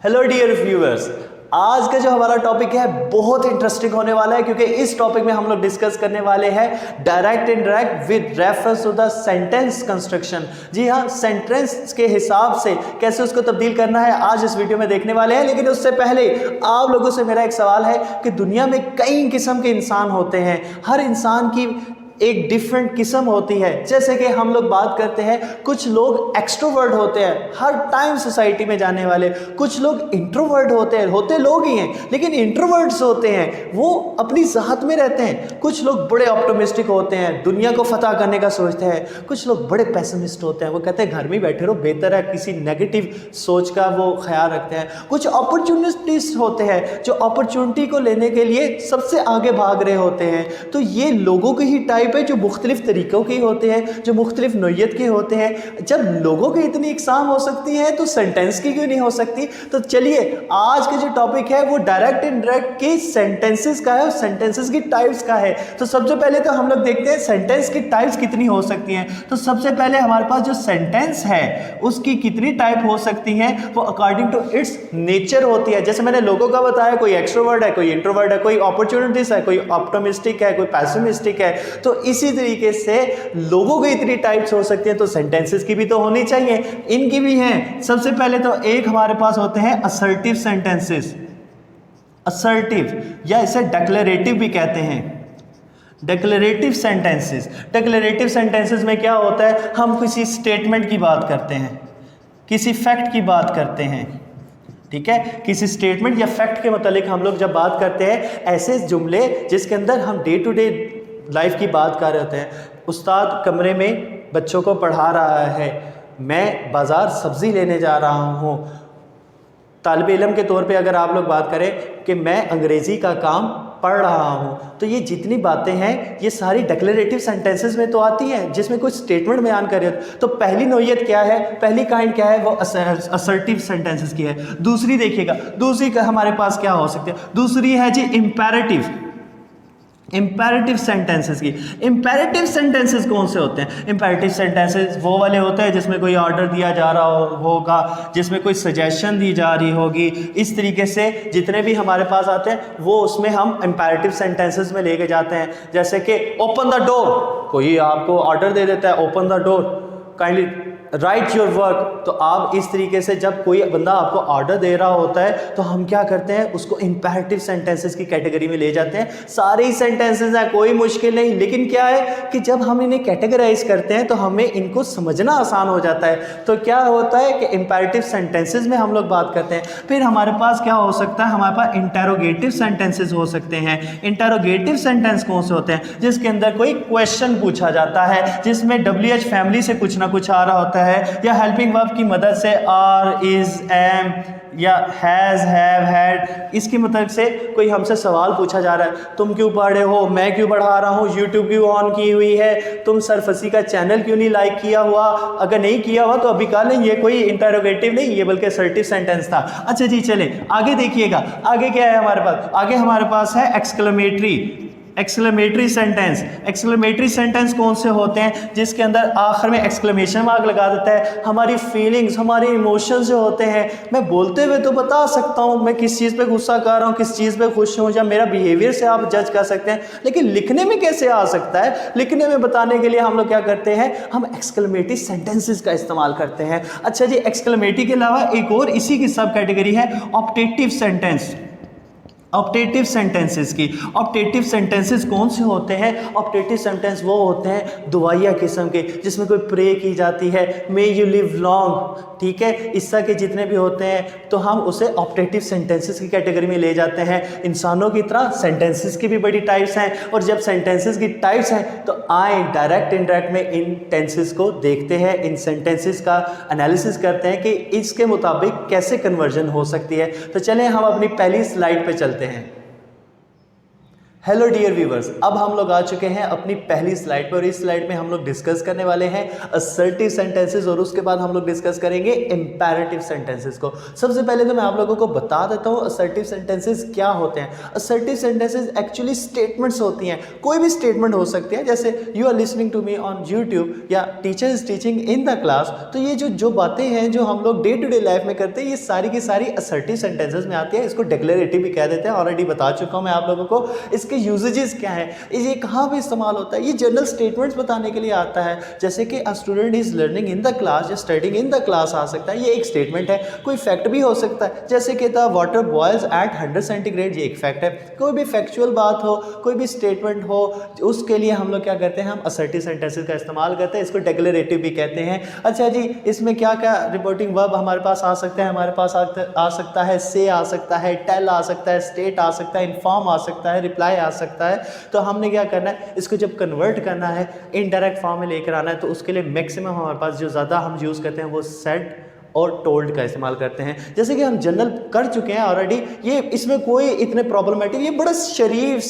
Hello dear viewers, आज का जो हमारा टॉपिक है बहुत इंटरेस्टिंग होने वाला है क्योंकि इस टॉपिक में हम लोग डिस्कस करने वाले हैं direct indirect with reference to the sentence construction. जी हाँ, सेंटेंस के हिसाब से कैसे उसको तब्दील करना है आज इस वीडियो में देखने वाले हैं। लेकिन उससे पहले आप लोगों से मेरा एक सवाल है कि दुनिया में कई किस्म के इंसान होते हैं, हर इंसान की एक डिफरेंट किस्म होती है। जैसे कि हम लोग बात करते हैं, कुछ लोग एक्सट्रोवर्ट होते हैं, हर टाइम सोसाइटी में जाने वाले। कुछ लोग इंट्रोवर्ट होते लोग ही हैं लेकिन इंट्रोवर्ट्स होते हैं, वो अपनी ज़ात में रहते हैं। कुछ लोग बड़े ऑप्टिमिस्टिक होते हैं, दुनिया को फतह करने का सोचते हैं। कुछ लोग बड़े पेसिमिस्ट होते हैं, वो कहते हैं घर में बैठे रहो बेहतर है, किसी नेगेटिव सोच का वो ख्याल रखते हैं। कुछ अपॉर्चुनिस्टिस्ट होते हैं जो अपॉर्चुनिटी को लेने के लिए सबसे आगे भाग रहे होते हैं। तो ये लोगों के ही टाइप है जो मुख्तलिफ तरीक़ों के होते हैं, जो मुख्तलिफ नौइयत के होते हैं। जब लोगों की इतनी इकसाम हो सकती है तो सेंटेंस की क्यों नहीं हो सकती। तो चलिए, आज का जो टॉपिक है वो डायरेक्ट इनडायरेक्ट के सेंटेंसेस का है और सेंटेंसेस की टाइप्स का है। तो सबसे पहले तो हम लोग देखते हैं सेंटेंस की टाइप्स कितनी हो सकती हैं। तो सबसे पहले हमारे पास जो सेंटेंस है उसकी कितनी टाइप हो सकती हैं, वो अकॉर्डिंग टू इट्स नेचर होती है। जैसे मैंने लोगों का बताया, कोई एक्सट्रोवर्ट है, कोई इंट्रोवर्ट है, कोई अपॉर्चुनिटीज है, कोई ऑप्टिमिस्टिक है, कोई पैसिमिस्टिक है। तो इसी तरीके से लोगों की इतनी टाइप्स हो सकती हैं, तो सेंटेंसेस की भी तो होनी चाहिए, इनकी भी हैं। सबसे पहले तो एक हमारे पास होते हैं असर्टिव सेंटेंसेस। असर्टिव या इसे डिक्लेरेटिव भी कहते हैं। डिक्लेरेटिव सेंटेंसेस, डिक्लेरेटिव सेंटेंसेस में क्या होता है, हम किसी स्टेटमेंट की बात करते हैं, किसी फैक्ट की बात करते हैं, ठीक है। किसी स्टेटमेंट या फैक्ट के मतलब हम लोग जब बात करते हैं, ऐसे जुमले जिसके अंदर हम डे टू डे लाइफ की बात कर रहे होते हैं। उस्ताद कमरे में बच्चों को पढ़ा रहा है, मैं बाज़ार सब्ज़ी लेने जा रहा हूँ। तालिब इल्म के तौर पे अगर आप लोग बात करें कि मैं अंग्रेज़ी का काम पढ़ रहा हूँ, तो ये जितनी बातें हैं ये सारी डिक्लेरेटिव सेंटेंसेस में तो आती हैं, जिसमें कुछ स्टेटमेंट बयान कर रहे हो। तो पहली नौइयत क्या है, पहली काइंड क्या है, वो असर्टिव सेंटेंसेस की है। दूसरी देखिएगा, दूसरी का हमारे पास क्या हो सकती है, दूसरी है जी इम्पेरेटिव। इम्पेरेटिव सेंटेंसेस की, इम्पेरेटिव सेंटेंसेस कौन से होते हैं। इम्पेरेटिव सेंटेंसेस वो वाले होते हैं जिसमें कोई ऑर्डर दिया जा रहा होगा, जिसमें कोई सजेशन दी जा रही होगी। इस तरीके से जितने भी हमारे पास आते हैं वो उसमें हम इम्पेरेटिव सेंटेंसेस में लेके जाते हैं। जैसे कि ओपन द डोर, कोई आपको ऑर्डर दे देता है open the door, kindly right your work. तो आप इस तरीके से जब कोई बंदा आपको ऑर्डर दे रहा होता है तो हम क्या करते हैं, उसको इम्पेरेटिव सेंटेंसेस की कैटेगरी में ले जाते हैं। सारे ही सेंटेंसेस हैं, कोई मुश्किल नहीं, लेकिन क्या है कि जब हम इन्हें कैटेगराइज करते हैं तो हमें इनको समझना आसान हो जाता है। तो क्या होता है कि इम्पेरेटिव सेंटेंसेस में हम लोग बात करते हैं। फिर हमारे पास क्या हो सकता है, हमारे पास इंटेरोगेटिव सेंटेंसेस हो सकते हैं। इंटेरोगेटिव सेंटेंस कौन से होते हैं, जिसके अंदर कोई क्वेश्चन पूछा जाता है, जिसमें WH फैमिली से कुछ ना कुछ आ रहा होता है, या हेल्पिंग वर्ब की मदद से आर, इज, एम या हैज, हैव, हैड, इसकी मदद से कोई हमसे सवाल पूछा जा रहा है, तुम क्यों पढ़े हो, मैं क्यों पढ़ा रहा हूँ, यूट्यूब क्यों ऑन की हुई है, तुम सरफसी का चैनल क्यों नहीं लाइक किया हुआ, अगर नहीं किया हुआ तो अभी कर लें। ये कोई इंटरोगेटिव नहीं, ये बल्कि असर्टिव सेंटेंस था। अच्छा जी, चले आगे देखिएगा, आगे क्या है हमारे पास, आगे हमारे पास है exclamatory. Exclamatory sentence, exclamatory sentence कौन से होते हैं, जिसके अंदर आखिर में एक्सक्लेमेशन मार्क लगा देता है। हमारी फीलिंग्स, हमारे इमोशंस जो होते हैं, मैं बोलते हुए तो बता सकता हूँ मैं किस चीज़ पे गुस्सा कर रहा हूँ, किस चीज़ पे खुश हूँ, या मेरा बिहेवियर से आप जज कर सकते हैं, लेकिन लिखने में कैसे आ सकता है। लिखने में बताने के लिए हम लोग क्या करते हैं, हम एक्सक्लेमेटरी सेंटेंसेस का इस्तेमाल करते हैं। अच्छा जी, एक्सक्लेमेटरी के अलावा एक और इसी की सब कैटेगरी है ऑप्टेटिव सेंटेंस। ऑप्टेटिव सेंटेंसेस की, ऑप्टेटिव सेंटेंसेस कौन से होते हैं, ऑप्टेटिव सेंटेंस वो होते हैं दुआया किस्म के, जिसमें कोई प्रे की जाती है, मे यू लिव लॉन्ग, ठीक है, इस तरह के जितने भी होते हैं तो हम उसे ऑप्टेटिव सेंटेंसेस की कैटेगरी में ले जाते हैं। इंसानों की तरह सेंटेंसेस की भी बड़ी टाइप्स हैं, और जब सेंटेंसेस की टाइप्स हैं तो आए डायरेक्ट इनडायरेक्ट में इन टेंसेस को देखते हैं, इन सेंटेंसेस का एनालिसिस करते हैं कि इसके मुताबिक कैसे कन्वर्जन हो सकती है। तो चलें हम अपनी पहली स्लाइड पे चलते हैं। हेलो डियर व्यूवर्स, अब हम लोग आ चुके हैं अपनी पहली स्लाइड पर और इस स्लाइड में हम लोग डिस्कस करने वाले हैं असर्टिव सेंटेंसेस और उसके बाद हम लोग डिस्कस करेंगे इंपेरेटिव सेंटेंसेस को। सबसे पहले तो मैं आप लोगों को बता देता हूँ असर्टिव सेंटेंसेस क्या होते हैं। असर्टिव सेंटेंसेस एक्चुअली स्टेटमेंट्स होती हैं, कोई भी स्टेटमेंट हो सकती है, जैसे you are listening to me on YouTube या teacher is teaching in the class. तो ये जो बातें हैं जो हम लोग डे टू डे लाइफ में करते हैं, ये सारी की सारी असर्टिव सेंटेंसेस में आती है। इसको डिक्लेरेटिव भी कह देते हैं, ऑलरेडी बता चुका हूँ मैं आप लोगों को। इसके यूजेजेस क्या है, ये कहाँ पे इस्तेमाल होता है, ये जनरल स्टेटमेंट्स बताने के लिए आता है। जैसे कि a student is learning in the class या स्टडिंग इन द क्लास आ सकता है, ये एक स्टेटमेंट है। कोई फैक्ट भी हो सकता है, जैसे कि the water boils at 100 centigrade, ये एक फैक्ट है। कोई भी फैक्चुअल बात हो, कोई भी स्टेटमेंट हो, उसके लिए हम लोग क्या करते हैं, हम असर्टिव सेंटेंसेस का इस्तेमाल करते हैं। इसको डिक्लेरेटिव भी कहते हैं। अच्छा जी, इसमें क्या क्या रिपोर्टिंग वर्ब हमारे पास आ सकते हैं, हमारे पास आ सकता है से, आ सकता है टेल, आ सकता है स्टेट, आ सकता है इन्फॉर्म, आ सकता है रिप्लाई, आ सकता है। तो हमने क्या करना है, इसको जब कन्वर्ट करना है, इनडायरेक्ट फॉर्म में लेकर आना है, तो उसके लिए मैक्सिमम हमारे पास जो ज़्यादा हम यूज़ करते हैं वो सेड और टोल्ड का इस्तेमाल करते हैं। जैसे कि हम जनरल कर चुके हैं ऑलरेडी, ये इसमें कोई इतने प्रॉब्लमेटिक, ये बड़ा शरीफ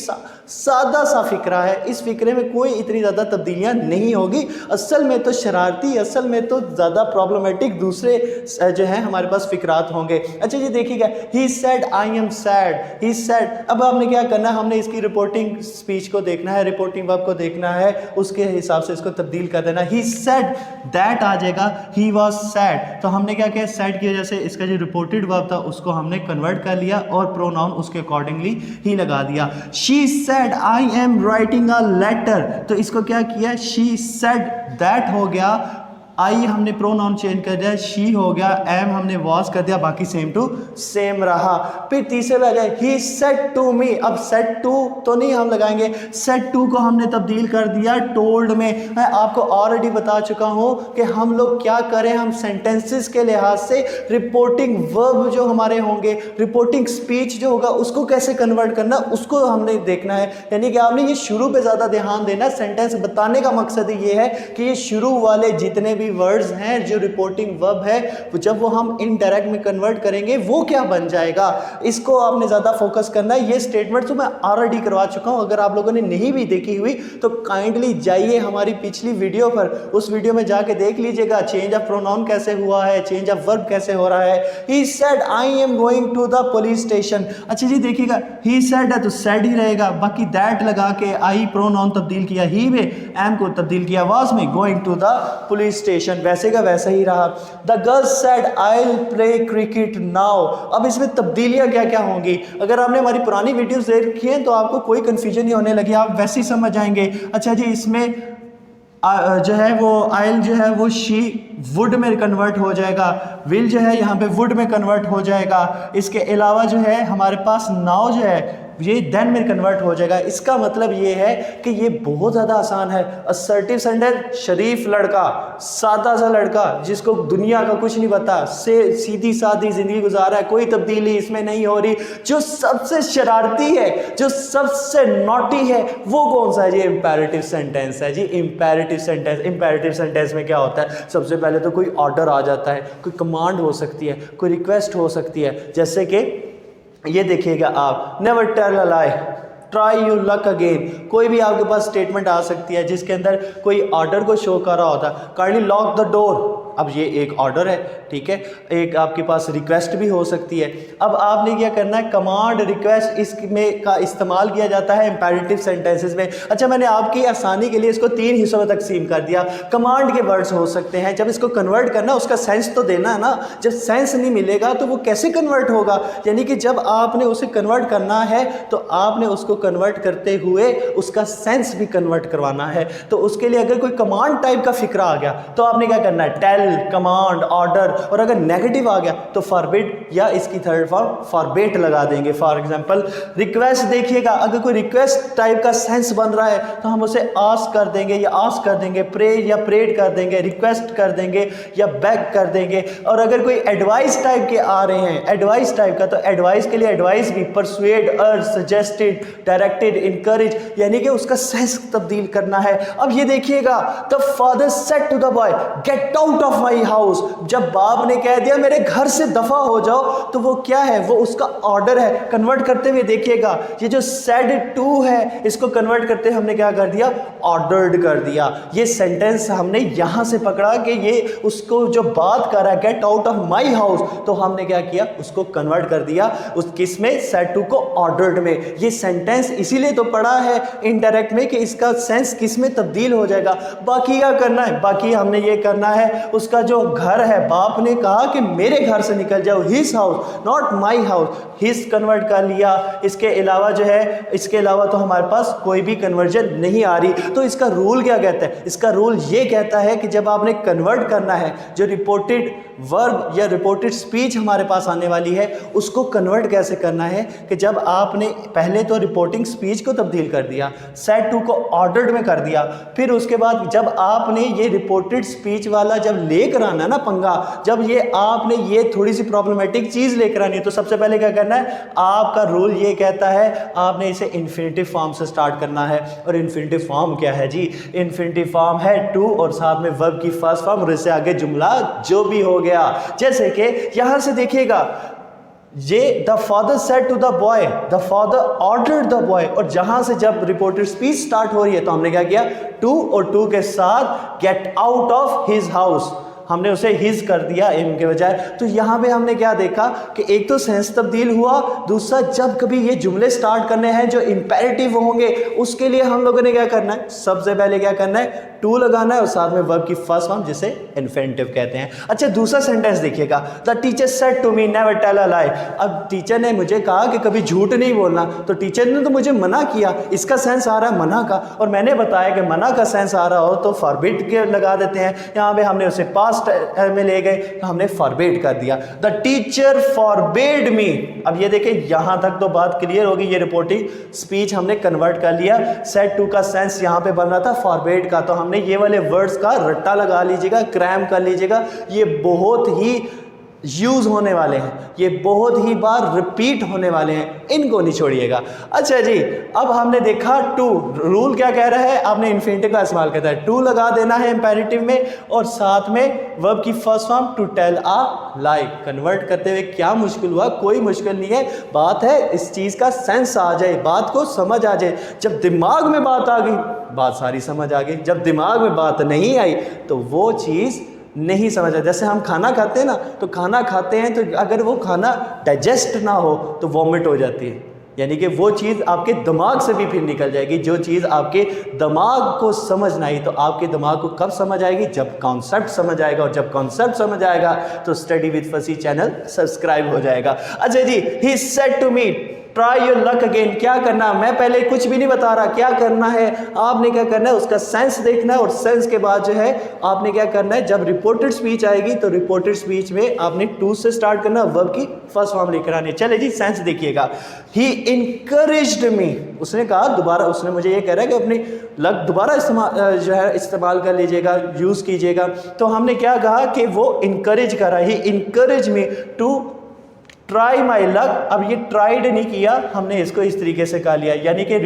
सादा सा फिक्रा है। इस फिक्रे में कोई इतनी ज़्यादा तब्दीलियाँ नहीं होगी। असल में तो शरारती, असल में तो ज़्यादा प्रॉब्लमेटिक दूसरे जो हैं हमारे पास फिक्रात होंगे। अच्छा ये देखिएगा, he said I am sad, he said. अब आपने क्या करना है, हमने इसकी रिपोर्टिंग स्पीच को देखना है, रिपोर्टिंग वर्ब को देखना है, उसके हिसाब से इसको तब्दील कर देना। ही सेड दैट आ जाएगा, ही वॉज सैड। तो हमने क्या किया, सैड की वजह से इसका जो रिपोर्टेड वर्ब था उसको हमने कन्वर्ट कर लिया और प्रोनाउन उसके अकॉर्डिंगली ही लगा दिया। She said I am writing a letter, तो इसको क्या किया, शी सेड दैट हो गया, आई हमने प्रोनाउन चेंज कर दिया, शी हो गया, एम हमने वॉज कर दिया, बाकी सेम टू सेम रहा। फिर तीसरे पे आ जाए, ही सेड टू मी। अब सेड टू तो नहीं हम लगाएंगे, सेड टू को हमने तब्दील कर दिया टोल्ड में। मैं आपको ऑलरेडी बता चुका हूं कि हम लोग क्या करें, हम सेंटेंसेस के लिहाज से रिपोर्टिंग वर्ब जो हमारे होंगे, रिपोर्टिंग स्पीच जो होगा, उसको कैसे कन्वर्ट करना, उसको हमने देखना है। यानी कि आपने ये शुरू पे ज़्यादा ध्यान देना। सेंटेंस बताने का मकसद ये है कि ये शुरू वाले जितने भी वर्ड्स हैं जो रिपोर्टिंग वर्ब है, जब वो हम इनडायरेक्ट में कन्वर्ट करेंगे वो क्या बन जाएगा, इसको आपने ज़्यादा फोकस करना है। ये स्टेटमेंट तो मैं ऑलरेडी करवा चुका हूं, अगर आप लोगों ने नहीं भी देखी हुई तो काइंडली जाइए हमारी पिछली वीडियो पर, उस वीडियो में जाके देख लीजिएगा चेंज ऑफ प्रोनाउन कैसे हुआ है, चेंज ऑफ वर्ब कैसे हो रहा है। He said I am going to the police station. अच्छा जी देखिएगा, ही सेड है तो सेड ही रहेगा, बाकी दैट लगा के आई प्रोनाउन तब्दील किया ही में, एम को तब्दील किया वाज में, going to the police station, वैसे का वैसा ही रहा। The girls said I will play cricket now. अब इसमें तब्दीलियां क्या क्या होंगी, अगर आपने हमारी पुरानी वीडियोस देख रखी हैं तो आपको कोई कंफ्यूजन नहीं होने लगी, आप वैसे ही समझ जाएंगे। अच्छा जी, इसमें जो है वो आइल जो है वो शी वुड में कन्वर्ट हो जाएगा, विल जो है यहाँ पे वुड में कन्वर्ट हो जाएगा। इसके अलावा जो है हमारे पास नाउ जो है ये देन में कन्वर्ट हो जाएगा। इसका मतलब ये है कि ये बहुत ज़्यादा आसान है। असर्टिव सेंटेंस, शरीफ लड़का, सादा सा लड़का जिसको दुनिया का कुछ नहीं पता, से सीधी सादी ज़िंदगी गुजार रहा है, कोई तब्दीली इसमें नहीं हो रही। जो सबसे शरारती है, जो सबसे नॉटी है, वो कौन सा है जी, इंपेरेटिव सेंटेंस है जी। इंपेरेटिव सेंटेंस, इंपेरेटिव सेंटेंस में क्या होता है, सबसे पहले तो कोई ऑर्डर आ जाता है, कोई कमांड हो सकती है, कोई रिक्वेस्ट हो सकती है। जैसे कि ये देखिएगा आप, never tell a lie, try you luck again. कोई भी आपके पास स्टेटमेंट आ सकती है जिसके अंदर कोई ऑर्डर को शो कर रहा होता है, काइंडली लॉक द डोर। अब ये एक ऑर्डर है, ठीक है। एक आपके पास रिक्वेस्ट भी हो सकती है। अब आपने क्या करना है, कमांड रिक्वेस्ट इसमें का इस्तेमाल किया जाता है इंपेरेटिव सेंटेंसेस में। अच्छा, मैंने आपकी आसानी के लिए इसको 3 हिस्सों में तकसीम कर दिया। कमांड के वर्ड्स हो सकते हैं, जब इसको कन्वर्ट करना उसका सेंस तो देना है ना। जब सेंस नहीं मिलेगा तो वो कैसे कन्वर्ट होगा, यानी कि जब आपने उसे कन्वर्ट करना है तो आपने उसको कन्वर्ट करते हुए उसका सेंस भी कन्वर्ट करवाना है। तो उसके लिए अगर कोई कमांड टाइप का फिक्रा आ गया तो आपने क्या करना है, टेल, कमांड, ऑर्डर, और अगर नेगेटिव आ गया तो फॉरबिड या इसकी थर्ड फॉर्म फॉरबेट लगा देंगे। फॉर एग्जांपल रिक्वेस्ट देखिएगा, अगर कोई रिक्वेस्ट टाइप का सेंस बन रहा है तो हम उसे आस्क कर देंगे या आस्क कर देंगे, प्रे या प्रेड कर देंगे, रिक्वेस्ट कर देंगे या बैक कर देंगे। और अगर कोई एडवाइस टाइप के आ रहे हैं, एडवाइस टाइप का, तो एडवाइस के लिए एडवाइस भी परसुएड, अर्ज, सजेस्टेड, डायरेक्टेड, इनकरेज, यानी कि उसका सेंस तब्दील करना है। अब ये देखिएगा, the father said to the boy get out of of my house, जब बाप ने कह दिया मेरे घर से दफा हो जाओ, तो वो क्या है, वो उसका ऑर्डर है। कन्वर्ट करते हुए देखिएगा, ये जो सेड टू है इसको कन्वर्ट करते हमने क्या कर दिया, ऑर्डर्ड कर दिया। ये सेंटेंस हमने यहां से पकड़ा कि ये उसको जो बात कर रहा है gate out of my house, तो हमने क्या किया, उसको कन्वर्ट कर दिया उस किस में, सेड टू को ऑर्डर्ड में। ये सेंटेंस इसीलिए तो पढ़ा है इनडायरेक्ट में कि इसका सेंस किस में तब्दील हो जाएगा। बाकी क्या करना है, बाकी हमने ये करना है, उसका जो घर है, बाप ने कहा कि मेरे घर से निकल जाओ, his house not my house, his convert कर लिया। इसके अलावा जो है, इसके अलावा तो हमारे पास कोई भी कन्वर्जन नहीं आ रही। तो इसका रूल क्या कहता है, इसका रूल ये कहता है कि जब आपने कन्वर्ट करना है, जो रिपोर्टेड वर्ब या रिपोर्टेड स्पीच हमारे पास आने वाली है, उसको कन्वर्ट कैसे करना है कि जब आपने पहले तो रिपोर्टिंग स्पीच को तब्दील कर दिया, सेड टू को ऑर्डर्ड में कर दिया, फिर उसके बाद जब आपने ये रिपोर्टेड स्पीच वाला जब लेकर आना ना पंगा, जब ये आपने ये थोड़ी सी प्रॉब्लमेटिक चीज़ लेकर आनी है, तो सबसे पहले क्या करना है, आपका रूल ये कहता है आपने इसे इन्फिनिटिव फॉर्म से स्टार्ट करना है। और इन्फिनिटिव फॉर्म क्या है जी, इन्फिनिटिव फॉर्म है टू और साथ में वर्ब की फर्स्ट फॉर्म और इससे आगे जुमला जो भी हो गया। जैसे कि यहां से देखिएगा, ये the father said to the boy, the father ordered the boy, और जहां से जब रिपोर्टेड स्पीच स्टार्ट हो रही है तो हमने क्या किया, टू और टू के साथ gate out of his house, हमने उसे हिज कर दिया एम के बजाय। तो यहाँ पे हमने क्या देखा कि एक तो सेंस तब्दील हुआ, दूसरा जब कभी ये जुमले स्टार्ट करने हैं जो इंपेरेटिव होंगे, उसके लिए हम लोगों ने क्या करना है, सबसे पहले क्या करना है, टू लगाना है और साथ में वर्ब की फर्स्ट फॉर्म जिसे इन्फिनिटिव कहते हैं। अच्छा, दूसरा सेंटेंस देखिएगा, the teacher said to me never tell a lie. अब टीचर ने मुझे कहा कि कभी झूठ नहीं बोलना, तो टीचर ने तो मुझे मना किया, इसका सेंस आ रहा है मना का, और मैंने बताया कि मना का सेंस आ रहा हो तो फॉरबिड के लगा देते हैं। यहाँ पे हमने उसे पास्ट में ले गए तो हमने फॉरबिड कर दिया, द टीचर फॉरबिड मी। अब ये देखिए, यहाँ तक तो बात क्लियर होगी, ये रिपोर्टिंग स्पीच हमने कन्वर्ट कर लिया। सेड टू का सेंस यहाँ पे बन रहा था फॉरबिड का, तो हमने ये वाले वर्ड्स का रट्टा लगा लीजिएगा, क्रैम कर लीजिएगा, ये बहुत ही यूज होने वाले हैं, ये बहुत ही बार रिपीट होने वाले हैं, इनको नहीं छोड़िएगा। अच्छा जी, अब हमने देखा टू, रूल क्या कह रहा है, आपने इन्फिनिटिव का इस्तेमाल करता है, टू लगा देना है इंपेरेटिव में और साथ में वर्ब की first form to tell a lie. Convert करते हुए क्या मुश्किल हुआ, कोई मुश्किल नहीं है, बात है इस चीज़ का सेंस आ जाए, बात को समझ आ जाए। जब दिमाग में बात आ गई, बात सारी समझ आ गई, जब दिमाग में बात नहीं आई तो वो चीज़ नहीं समझ आ। जैसे हम खाना खाते हैं ना, तो खाना खाते हैं तो अगर वो खाना डाइजेस्ट ना हो तो वॉमिट हो जाती है, यानी कि वो चीज़ आपके दिमाग से भी फिर निकल जाएगी। जो चीज़ आपके दिमाग को समझ ना आई तो आपके दिमाग को कब समझ आएगी, जब कॉन्सेप्ट समझ आएगा, और जब कॉन्सेप्ट समझ आएगा तो study with Fasi channel subscribe हो जाएगा। अच्छा जी, he said to me try your luck again. क्या करना, मैं पहले कुछ भी नहीं बता रहा, क्या करना है आपने, क्या करना है उसका सेंस देखना है, और सेंस के बाद जो है आपने क्या करना है, जब रिपोर्टेड स्पीच आएगी तो रिपोर्टेड स्पीच में आपने टू से स्टार्ट करना, वर्ब की फर्स्ट फॉर्म लेकर आनी। चले जी, सेंस देखिएगा, ही इनकरेज्ड मी, उसने कहा दोबारा, उसने मुझे ये कह रहा है कि अपनी लक दोबारा इस्तेमाल कर लीजिएगा, यूज़ कीजिएगा। तो हमने क्या कहा कि वो इनकरेज करा, he encourage me to try my luck. अब ये ट्राइड नहीं किया हमने, इसको इस तरीके से कहा लिया, यानी कि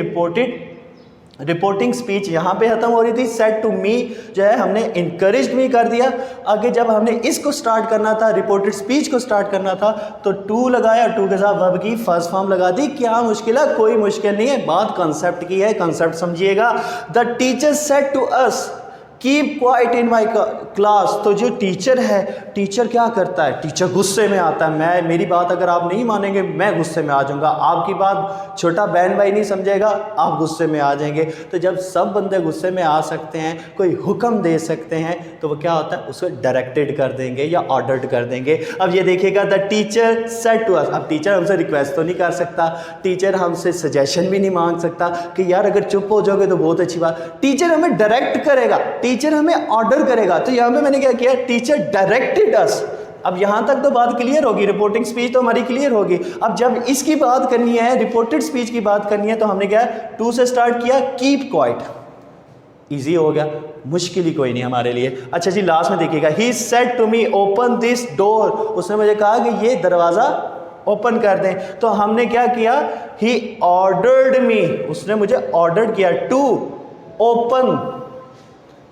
रिपोर्टिंग स्पीच यहाँ पे खत्म हो रही थी, सेड टू मी जो है हमने इनकरेज्ड मी कर दिया। आगे जब हमने इसको स्टार्ट करना था, रिपोर्टेड स्पीच को स्टार्ट करना था, तो टू लगाया, टू के साथ वर्ब की फर्स्ट फॉर्म लगा दी। क्या मुश्किल है, कोई मुश्किल नहीं है, बात कॉन्सेप्ट की है, कॉन्सेप्ट समझिएगा। The teacher said to us keep quiet in my class. तो जो टीचर है, टीचर क्या करता है, टीचर गुस्से में आता है, मेरी बात अगर आप नहीं मानेंगे मैं गुस्से में आ जाऊंगा, आपकी बात छोटा बहन भाई नहीं समझेगा, आप गुस्से में आ जाएंगे। तो जब सब बंदे गुस्से में आ सकते हैं, कोई हुक्म दे सकते हैं, तो वो क्या होता है, उसको डायरेक्टेड कर देंगे या ऑर्डर्ड कर देंगे। अब ये देखिएगा, the teacher said to us. अब टीचर हमसे रिक्वेस्ट तो नहीं कर सकता, टीचर हमसे सजेशन भी नहीं मांग सकता कि यार अगर चुप हो जाओगे तो बहुत अच्छी बात। टीचर हमें डायरेक्ट करेगा, टीचर हमें ऑर्डर करेगा। तो यहाँ पे मैंने क्या किया, टीचर डायरेक्टेड अस। अब यहाँ तक तो बात क्लियर होगी, रिपोर्टिंग स्पीच तो हमारी क्लियर होगी। अब जब इसकी बात करनी है, रिपोर्टेड स्पीच की बात करनी है, तो हमने क्या टू से स्टार्ट किया, कीप क्वाइट, इजी हो गया, मुश्किल ही कोई नहीं हमारे लिए। अच्छा जी, लास्ट में देखिएगा, he said to me open this door. उसने मुझे कहा कि ये दरवाज़ा ओपन कर दें। तो हमने क्या किया, ही ऑर्डर्ड मी, उसने मुझे ऑर्डर किया टू ओपन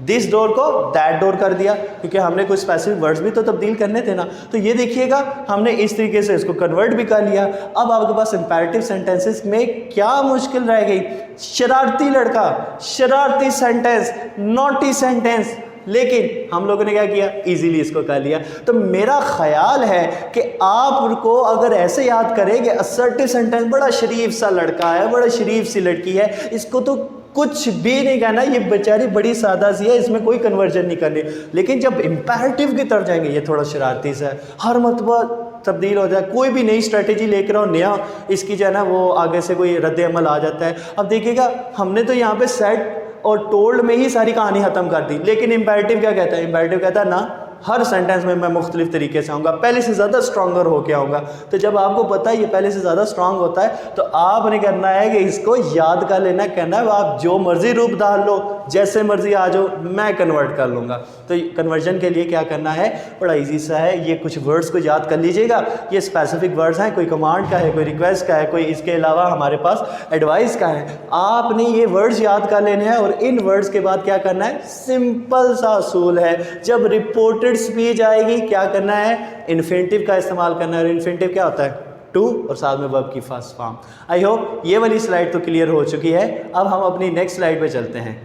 दिस डोर को दैट डोर कर दिया, क्योंकि हमने कुछ स्पेसिफिक वर्ड्स भी तो तब्दील करने थे ना। तो ये देखिएगा हमने इस तरीके से इसको कन्वर्ट भी कर लिया। अब आपके पास इंपैरेटिव सेंटेंसेस में क्या मुश्किल रह गई? शरारती लड़का, शरारती सेंटेंस, नॉटी सेंटेंस, लेकिन हम लोगों ने क्या किया? इजीली इसको कर लिया। तो मेरा ख्याल है कि आपको अगर ऐसे याद करेंगे, असर्टिव सेंटेंस, बड़ा शरीफ सा लड़का है, बड़ा शरीफ सी लड़की है, इसको तो कुछ भी नहीं कहना, ये बेचारी बड़ी सादा सी है, इसमें कोई कन्वर्जन नहीं करनी। लेकिन जब इंपैरेटिव की तरफ जाएंगे, ये थोड़ा शरारती सा है, हर मरतबा तब्दील हो जाए, कोई भी नई स्ट्रेटेजी लेकर आओ, नया इसकी जो है ना वो आगे से कोई रद्द अमल आ जाता है। अब देखिएगा हमने तो यहाँ पे सेट और टोल्ड में ही सारी कहानी ख़त्म कर दी, लेकिन इंपैरेटिव क्या कहता है? इंपैरेटिव कहता है ना हर सेंटेंस में मैं मुख्तलिफ तरीके से आऊँगा, पहले से ज़्यादा स्ट्रॉन्गर होके आऊँगा। तो जब आपको पता है ये पहले से ज़्यादा स्ट्रांग होता है, तो आपने करना है कि इसको याद कर लेना, कहना है आप जो मर्जी रूप डाल लो, जैसे मर्जी आ जाओ, मैं कन्वर्ट कर लूँगा। तो कन्वर्जन के लिए क्या करना है? बड़ा ईजी सा है, ये कुछ वर्ड्स को याद कर लीजिएगा। ये स्पेसिफिक वर्ड्स हैं, कोई कमांड का है, कोई रिक्वेस्ट का है, कोई इसके अलावा हमारे पास एडवाइस का है। आपने ये वर्ड्स याद कर लेने हैं और इन वर्ड्स के बाद क्या करना है? सिंपल सा असूल है, जब रिपोर्टेड स्पीच आएगी क्या करना है? इन्फिनिटिव का इस्तेमाल करना है। और इन्फिनिटिव क्या होता है? टू और साथ में वर्ब की फर्स्ट फॉर्म। आई होप ये वाली स्लाइड तो क्लियर हो चुकी है। अब हम अपनी नेक्स्ट स्लाइड पे चलते हैं।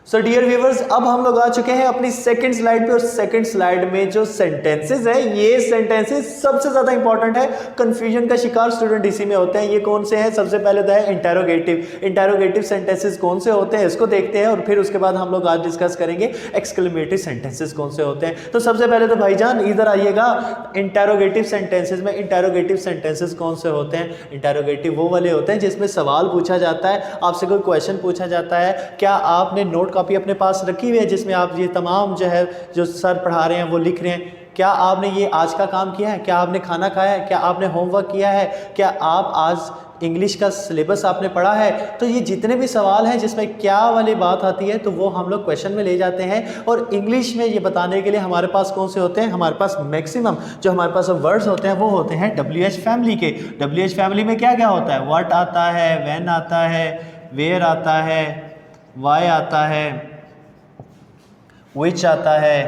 सो डियर व्यूवर्स, अब हम लोग आ चुके हैं अपनी सेकंड स्लाइड पे, और सेकंड स्लाइड में जो सेंटेंसेस है, ये सेंटेंसेस सबसे ज़्यादा इंपॉर्टेंट है। कंफ्यूजन का शिकार स्टूडेंट इसी में होते हैं। ये कौन से हैं? सबसे पहले तो है इंटेरोगेटिव। इंटेरोगेटिव सेंटेंसेस कौन से होते हैं इसको देखते हैं, और फिर उसके बाद हम लोग आज डिस्कस करेंगे एक्सक्लेमेटरी सेंटेंसेस कौन से होते हैं। तो सबसे पहले तो भाईजान इधर आइएगा, इंटेरोगेटिव सेंटेंसेस में इंटेरोगेटिव सेंटेंसेस कौन से होते हैं? इंटेरोगेटिव वो वाले होते हैं जिसमें सवाल पूछा जाता है, आपसे कोई क्वेश्चन पूछा जाता है। क्या आपने नोट कॉपी अपने पास रखी हुई है जिसमें आप ये तमाम जो है जो सर पढ़ा रहे हैं वो लिख रहे हैं? क्या आपने ये आज का काम किया है? क्या आपने खाना खाया है? क्या आपने होमवर्क किया है? क्या आप आज इंग्लिश का सिलेबस आपने पढ़ा है? तो ये जितने भी सवाल हैं जिसमें क्या वाली बात आती है, तो वो हम लोग क्वेश्चन में ले जाते हैं। और इंग्लिश में ये बताने के लिए हमारे पास कौन से होते हैं? हमारे पास मैक्सिमम जो हमारे पास वर्ड्स होते हैं वो होते हैं WH फैमिली के। WH फैमिली में क्या क्या होता है? व्हाट आता है, व्हेन आता है, वेयर आता है, व्हाई आता है, विच आता है,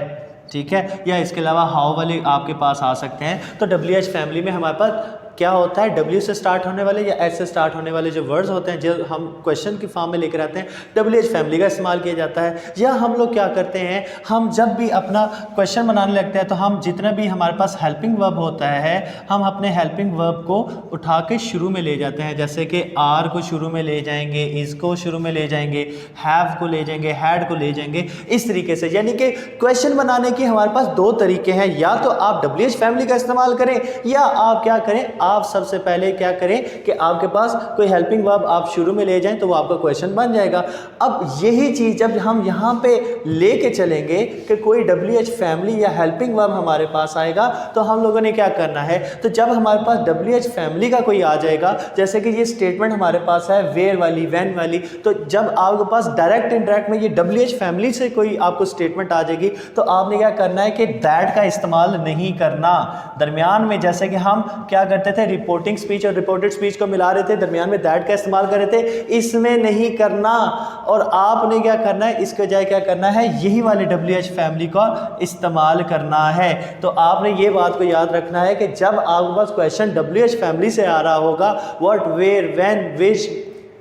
ठीक है, या इसके अलावा हाउ वाले आपके पास आ सकते हैं। तो WH फैमिली में हमारे पास क्या होता है? W से स्टार्ट होने वाले या S से स्टार्ट होने वाले जो वर्ड्स होते हैं, जो हम क्वेश्चन की फॉर्म में लेकर आते हैं, WH फैमिली का इस्तेमाल किया जाता है। या हम लोग क्या करते हैं, हम जब भी अपना क्वेश्चन बनाने लगते हैं तो हम जितना भी हमारे पास हेल्पिंग वर्ब होता है, हम अपने हेल्पिंग वर्ब को उठा के शुरू में ले जाते हैं। जैसे कि आर को शुरू में ले जाएंगे, इज को शुरू में ले जाएंगे, हैव को ले जाएंगे, हैड को ले जाएंगे, इस तरीके से। यानी कि क्वेश्चन बनाने के हमारे पास दो तरीके हैं, या तो आप WH फैमिली का इस्तेमाल करें, या आप क्या करें, आप सबसे पहले क्या करें कि आपके पास कोई हेल्पिंग वर्ब आप शुरू में ले जाएं तो वो आपका क्वेश्चन बन जाएगा। अब यही चीज़ जब हम यहाँ पे लेके चलेंगे कि कोई WH फैमिली या हेल्पिंग वर्ब हमारे पास आएगा, तो हम लोगों ने क्या करना है, तो जब हमारे पास WH फैमिली का कोई आ जाएगा, जैसे कि ये स्टेटमेंट हमारे पास है वेयर वाली, व्हेन वाली, तो जब आपके पास डायरेक्ट इनडायरेक्ट में ये WH फैमिली से कोई आपको स्टेटमेंट आ जाएगी, तो आपने क्या करना है कि दैट का इस्तेमाल नहीं करना दरमियान में। जैसे कि हम क्या करते थे, रिपोर्टिंग स्पीच और रिपोर्टेड स्पीच को मिला रहे थे, दरमियान में दैट का इस्तेमाल कर रहे थे, इसमें नहीं करना। और आपने क्या करना है, इसके बजाय क्या करना है, यही वाले WH फैमिली का इस्तेमाल करना है। तो आपने ये बात को याद रखना है कि जब आपके पास क्वेश्चन WH फैमिली से आ रहा होगा, व्हाट, वेयर, व्हेन, विच,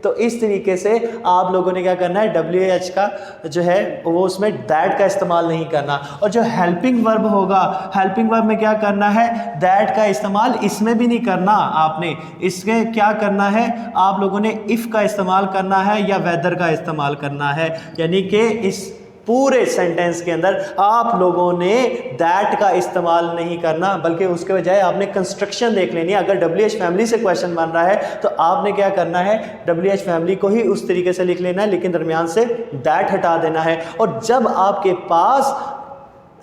तो इस तरीके से आप लोगों ने क्या करना है, WH का जो है वो उसमें दैट का इस्तेमाल नहीं करना। और जो हेल्पिंग वर्ब होगा, हेल्पिंग वर्ब में क्या करना है, दैट का इस्तेमाल इसमें भी नहीं करना। आपने इसके क्या करना है, आप लोगों ने इफ़ का इस्तेमाल करना है या वेदर का इस्तेमाल करना है। यानी कि इस पूरे सेंटेंस के अंदर आप लोगों ने दैट का इस्तेमाल नहीं करना, बल्कि उसके बजाय आपने कंस्ट्रक्शन देख लेनी है। अगर WH फैमिली से क्वेश्चन बन रहा है तो आपने क्या करना है, WH फैमिली को ही उस तरीके से लिख लेना है, लेकिन दरमियान से दैट हटा देना है। और जब आपके पास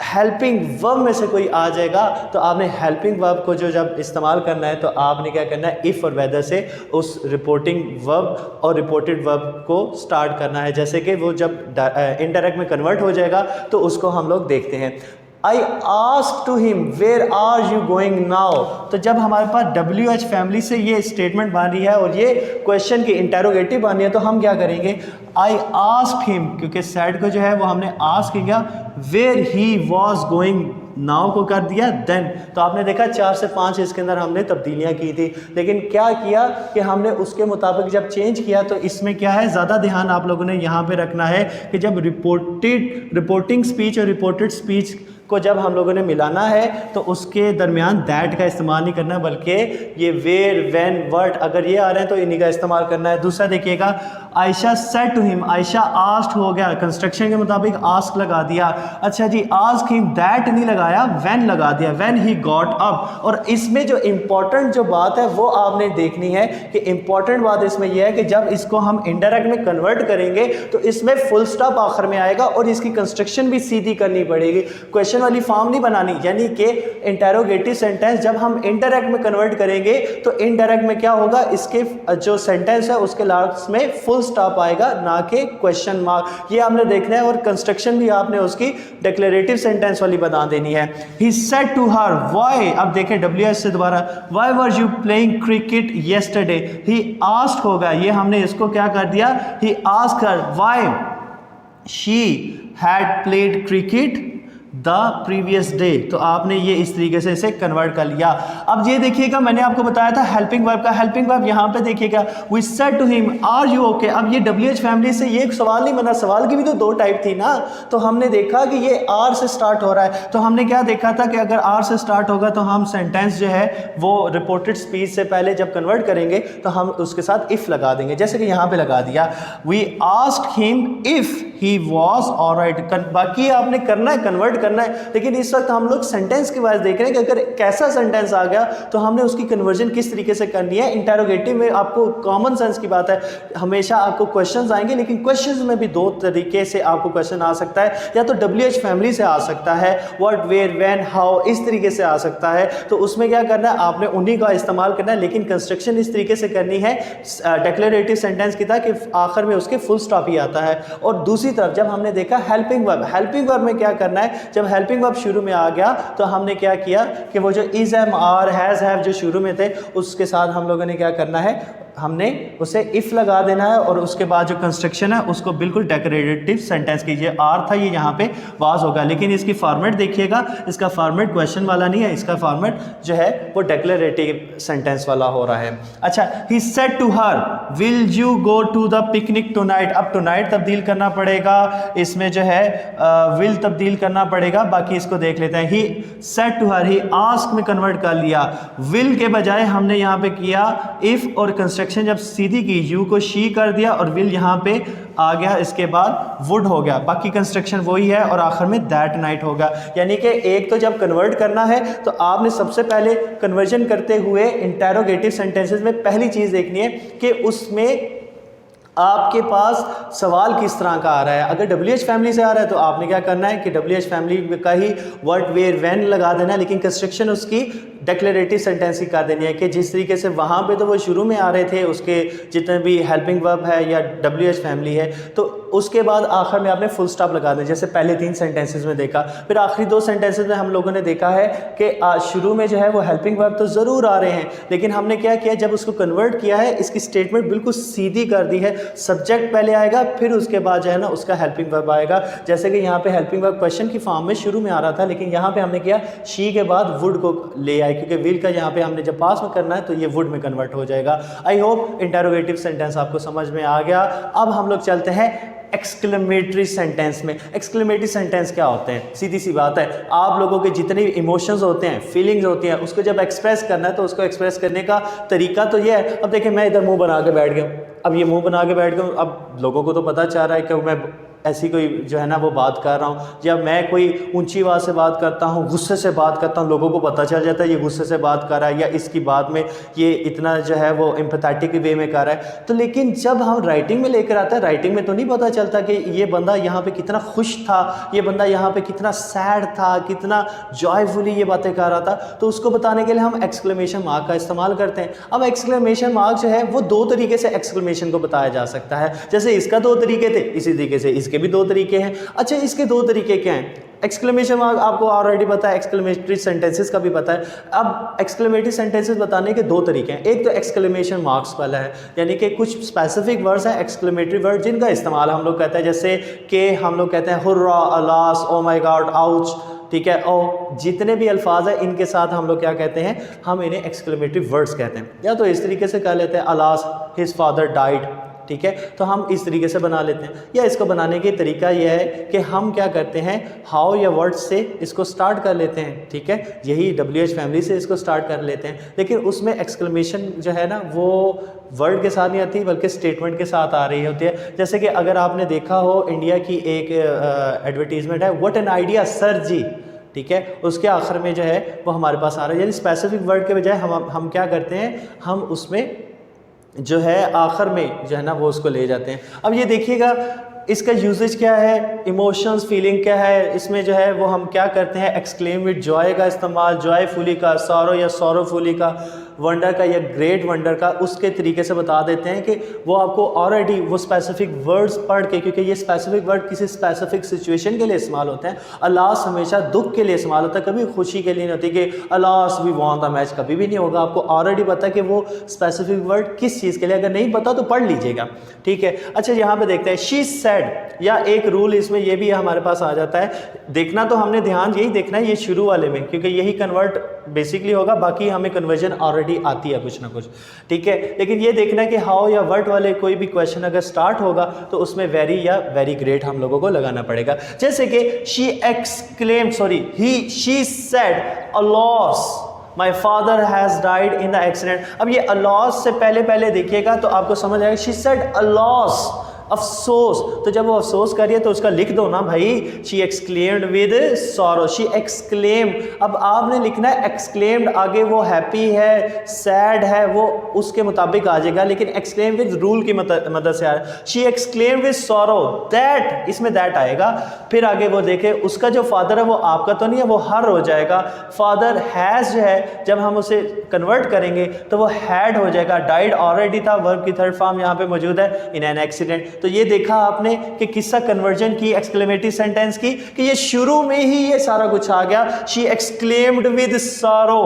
हेल्पिंग वर्ब में से कोई आ जाएगा, तो आपने हेल्पिंग वर्ब को जो जब इस्तेमाल करना है, तो आपने क्या करना है, इफ़ और वेदर से उस रिपोर्टिंग वर्ब और रिपोर्टेड वर्ब को स्टार्ट करना है। जैसे कि वो जब इनडायरेक्ट में कन्वर्ट हो जाएगा तो उसको हम लोग देखते हैं। I ask to him where are you going now. तो जब हमारे पास WH फैमिली से ये स्टेटमेंट बन रही है और ये क्वेश्चन की इंटेरोगेटिव बन रही है, तो हम क्या करेंगे, आई आस्क हिम, क्योंकि सैड को जो है वो हमने आस्क किया, where he was going now को कर दिया देन। तो आपने देखा 4 से 5 इसके अंदर हमने तब्दीलियां की थी, लेकिन क्या किया कि हमने उसके मुताबिक जब चेंज किया तो इसमें क्या है, ज़्यादा ध्यान आप लोगों ने यहाँ पे रखना है कि जब रिपोर्टिंग स्पीच और रिपोर्टेड स्पीच को जब हम लोगों ने मिलाना है तो उसके दरमियान दैट का इस्तेमाल नहीं करना, बल्कि ये वेयर, व्हेन, व्हाट अगर ये आ रहे हैं तो इन्हीं का इस्तेमाल करना है। दूसरा देखिएगा, Ayesha said to him, Ayesha asked हो गया, कंस्ट्रक्शन के मुताबिक आस्क लगा दिया। अच्छा जी, आस्क हिम दैट नहीं लगाया, व्हेन लगा दिया, व्हेन ही गॉट अप। और इसमें जो इंपॉर्टेंट जो बात है वो आपने देखनी है कि इंपॉर्टेंट बात इसमें यह है कि जब इसको हम इनडायरेक्ट में कन्वर्ट करेंगे तो इसमें फुल स्टॉप आखिर में आएगा और इसकी कंस्ट्रक्शन भी सीधी करनी पड़ेगी, क्वेश्चन वाली फॉर्म नहीं बनानी। यानी कि इंटेरोगेटिव सेंटेंस जब हम इनडायरेक्ट में कन्वर्ट करेंगे तो इनडायरेक्ट में क्या होगा, इसके जो सेंटेंस है उसके लास्ट में फुल स्टॉप आएगा, ना कि क्वेश्चन मार्क। ये आपने देखना है और कंस्ट्रक्शन भी आपने उसकी डिक्लेरेटिव सेंटेंस वाली बना देनी है। He said to her why, अब देखें WH से दोबारा, why were you playing cricket yesterday. He asked होगा, ये हमने इसको क्या कर दिया, he asked her why she had played cricket the previous day. तो आपने ये इस तरीके से इसे कन्वर्ट कर लिया। अब ये देखिएगा, मैंने आपको बताया था हेल्पिंग वर्ब का, हेल्पिंग वर्ब यहाँ पे देखिएगा, we said to him are you okay. अब ये WH फैमिली से ये एक सवाल नहीं बना, सवाल की भी तो 2 टाइप थी ना। तो हमने देखा कि ये आर से स्टार्ट हो रहा है, तो हमने क्या देखा था कि अगर आर से स्टार्ट होगा तो हम सेंटेंस जो है वो रिपोर्टेड स्पीच से पहले जब कन्वर्ट करेंगे तो हम उसके साथ इफ लगा देंगे, जैसे कि यहाँ पे लगा दिया, we asked him if he was alright. बाकी आपने करना है, कन्वर्ट करना है, लेकिन इस वक्त हम लोग सेंटेंस की वाइज देख रहे हैं कि अगर कैसा सेंटेंस आ गया तो हमने उसकी कन्वर्जन किस तरीके से करनी है। इंटेरोगेटिव में आपको कॉमन सेंस की बात है, हमेशा आपको क्वेश्चंस आएंगे, लेकिन क्वेश्चंस में भी 2 तरीके से आपको क्वेश्चन आ सकता है, या तो WH फैमिली से आ सकता है, व्हाट, वेयर, व्हेन, हाउ, इस तरीके से आ सकता है। तो उसमें क्या करना है, आपने उन्हीं का इस्तेमाल करना है, लेकिन कंस्ट्रक्शन इस तरीके से करनी है डिक्लेरेटिव सेंटेंस की था कि आखिर में उसके फुल स्टॉप ही आता है। और दूसरी तरफ जब हमने देखा हेल्पिंग वर्ब, हेल्पिंग वर्ब में क्या करना है, जब हेल्पिंग वर्ब शुरू में आ गया तो हमने क्या किया कि वो जो is, am, are, has, have जो शुरू में थे उसके साथ हम लोगों ने क्या करना है, हमने उसे इफ लगा देना है और उसके बाद जो कंस्ट्रक्शन है उसको बिल्कुल डेकोरेटिव सेंटेंस कीजिए। आर था, ये यहाँ पे वाज होगा, लेकिन इसकी फॉर्मेट देखिएगा, इसका फॉर्मेट क्वेश्चन वाला नहीं है, इसका फॉर्मेट जो है वो डेक्लेरेटिव सेंटेंस वाला हो रहा है। अच्छा, he said to her will you go to the picnic tonight. अब टुनाइट तब्दील करना पड़ेगा, इसमें जो है विल तब्दील करना पड़ेगा, बाकी इसको देख लेते हैं। He said to her, he ask में कन्वर्ट कर लिया, विल के बजाय हमने यहाँ पे किया इफ, और कंस्ट्रक्शन जब सीधी की यू को शी कर दिया और विल यहाँ पे आ गया, इसके बाद वुड हो गया, बाकी कंस्ट्रक्शन वही है और आखिर में दैट नाइट होगा। यानी कि एक तो जब कन्वर्ट करना है तो आपने सबसे पहले कन्वर्जन करते हुए इंटेरोगेटिव सेंटेंसेस में पहली चीज़ देखनी है कि उसमें आपके पास सवाल किस तरह का आ रहा है। अगर WH फैमिली से आ रहा है तो आपने क्या करना है कि WH फैमिली का ही व्हाट, वेयर, व्हेन लगा देना है, लेकिन कंस्ट्रक्शन उसकी डेक्लेरेटिव सेंटेंस ही कर देनी है कि जिस तरीके से वहाँ पे तो वो शुरू में आ रहे थे, उसके जितने भी हेल्पिंग वर्ब है या WH फैमिली है, तो उसके बाद आखिर में आपने फुल स्टॉप लगा दें, जैसे पहले 3 सेंटेंसेस में देखा। फिर आखिरी 2 सेंटेंसेस में हम लोगों ने देखा है कि शुरू में जो है वो हेल्पिंग वर्ब तो ज़रूर आ रहे हैं, लेकिन हमने क्या किया, जब उसको कन्वर्ट किया है इसकी स्टेटमेंट बिल्कुल सीधी कर दी है। सब्जेक्ट पहले आएगा, फिर उसके बाद जो है ना उसका हेल्पिंग वर्ब आएगा, जैसे कि यहाँ पे हेल्पिंग वर्ब क्वेश्चन की फॉर्म में शुरू में आ रहा था, लेकिन यहाँ पे हमने किया शी के बाद वुड को ले आए, क्योंकि विल का यहाँ पे हमने जब पास में करना है तो ये वुड में कन्वर्ट हो जाएगा। आई होप इंटेरोगेटिव सेंटेंस आपको समझ में आ गया। अब हम लोग चलते हैं एक्सक्लेमेटरी सेंटेंस में। एक्सक्लेमेटरी सेंटेंस क्या होते हैं? सीधी सी बात है, आप लोगों के जितने भी इमोशंस होते हैं, फीलिंग्स होती हैं, उसको जब एक्सप्रेस करना है तो उसको एक्सप्रेस करने का तरीका तो ये है। अब देखिए, मैं इधर मुंह बना के बैठ गया, अब ये मुंह बना के बैठ गया, अब लोगों को तो पता चल रहा है कि मैं ऐसी कोई जो है ना वो बात कर रहा हूँ, या मैं कोई ऊंची आवाज़ से बात करता हूँ, गुस्से से बात करता हूँ, लोगों को पता चल जाता है ये गुस्से से बात कर रहा है, या इसकी बात में ये इतना जो है वो एम्पैथेटिक वे में कर रहा है। तो लेकिन जब हम राइटिंग में लेकर आते हैं, राइटिंग में तो नहीं पता चलता कि ये बंदा यहाँ पे कितना खुश था, ये बंदा यहाँ पे कितना सैड था, कितना जॉयफुली ये बातें कर रहा था। तो उसको बताने के लिए हम एक्सक्लेमेशन मार्क का इस्तेमाल करते हैं। अब एक्सक्लेमेशन मार्क जो है वो 2 तरीके से एक्सक्लेमेशन को बताया जा सकता है। जैसे इसका 2 तरीके थे, इसी तरीके से इसके भी 2 तरीके हैं। अच्छा, इसके 2 तरीके क्या हैं? एक्सक्लेमेशन मार्क आपको ऑलरेडी पता है, एक्सक्लेमेटरी सेंटेंसेस का भी पता है। अब एक्सक्लेमेटरी सेंटेंसेस बताने के दो तरीके हैं, एक तो एक्सक्लेमेशन मार्क्स वाला है, यानी कि कुछ स्पेसिफिक वर्ड्स हैं एक्सक्लेमेटरी वर्ड जिनका इस्तेमाल हम लोग कहते हैं, जैसे कि हम लोग कहते हैं hurrah, alas, O my God, ouch, ठीक है, और जितने भी अल्फाज हैं इनके साथ हम लोग क्या कहते हैं, हम इन्हें एक्सक्लेमेटरी वर्ड्स कहते हैं। या तो इस तरीके से कह लेते हैं अलास हिज फादर डाइड, ठीक है, तो हम इस तरीके से बना लेते हैं। या इसको बनाने का तरीका यह है कि हम क्या करते हैं, हाउ या वर्ड से इसको स्टार्ट कर लेते हैं, ठीक है, यही WH फैमिली से इसको स्टार्ट कर लेते हैं, लेकिन उसमें एक्सक्लेमेशन जो है ना वो वर्ड के साथ नहीं आती बल्कि स्टेटमेंट के साथ आ रही होती है। जैसे कि अगर आपने देखा हो इंडिया की एक एडवर्टीजमेंट है, व्हाट एन आइडिया सर जी, ठीक है, उसके आखिर में जो है वो हमारे पास आ रहा है, यानी स्पेसिफिक वर्ड के बजाय हम क्या करते हैं, हम उसमें जो है आखिर में जो है ना वो उसको ले जाते हैं। अब ये देखिएगा इसका यूजेज क्या है, इमोशंस, फीलिंग क्या है, इसमें जो है वो हम क्या करते हैं, एक्सक्लेम विद जॉय का इस्तेमाल, जॉयफुली का, सॉरो या सॉरोफुली का, वंडर का या ग्रेट वंडर का, उसके तरीके से बता देते हैं कि वो आपको ऑलरेडी वो स्पेसिफिक वर्ड्स पढ़ के, क्योंकि ये स्पेसिफिक वर्ड किसी स्पेसिफिक सिचुएशन के लिए इस्तेमाल होते हैं। अलास हमेशा दुख के लिए इस्तेमाल होता है, कभी खुशी के लिए नहीं होती कि alas we won the match, कभी भी नहीं होगा। आपको ऑलरेडी पता है कि वो स्पेसिफिक वर्ड किस चीज़ के लिए, अगर नहीं पता तो पढ़ लीजिएगा, ठीक है। अच्छा, यहाँ पे देखते हैं शी सेड, या एक रूल इसमें ये भी हमारे पास आ जाता है, देखना तो हमने ध्यान यही देखना है ये शुरू वाले में, क्योंकि यही कन्वर्ट बेसिकली होगा, बाकी हमें कन्वर्जन ऑलरेडी आती है कुछ ना कुछ, ठीक है। लेकिन ये देखना है कि हाउ या वर्ड वाले कोई भी क्वेश्चन अगर स्टार्ट होगा तो उसमें वेरी या वेरी ग्रेट हम लोगों को लगाना पड़ेगा। जैसे कि she exclaimed, sorry she said alas my father has died in the accident. अब ये अलॉस से पहले देखिएगा तो आपको समझ आएगा, शी सेड अलॉस, अफसोस, तो जब वो अफसोस करिए तो उसका लिख दो ना भाई, she exclaimed with sorrow, she exclaim. अब आपने लिखना है एक्सक्लेम्ड, आगे वो हैप्पी है, सैड है, वो उसके मुताबिक आ जाएगा, लेकिन एक्सक्लेम विद रूल की मदद से आ रहा है। She exclaim with sorrow that, इसमें दैट आएगा। फिर आगे वो देखे उसका जो फादर है वो आपका तो नहीं है, वो हर हो जाएगा। फादर हैज़ जो है जब हम उसे कन्वर्ट करेंगे तो वो हैड हो जाएगा, डाइड ऑलरेडी था, वर्ब की थर्ड फॉर्म यहाँ पे मौजूद है, इन एन एक्सीडेंट। तो ये देखा आपने कि किसका कन्वर्जन की एक्सक्लेमेटरी सेंटेंस की, कि ये शुरू में ही ये सारा कुछ आ गया। शी एक्सक्लेम्ड विद सॉरो,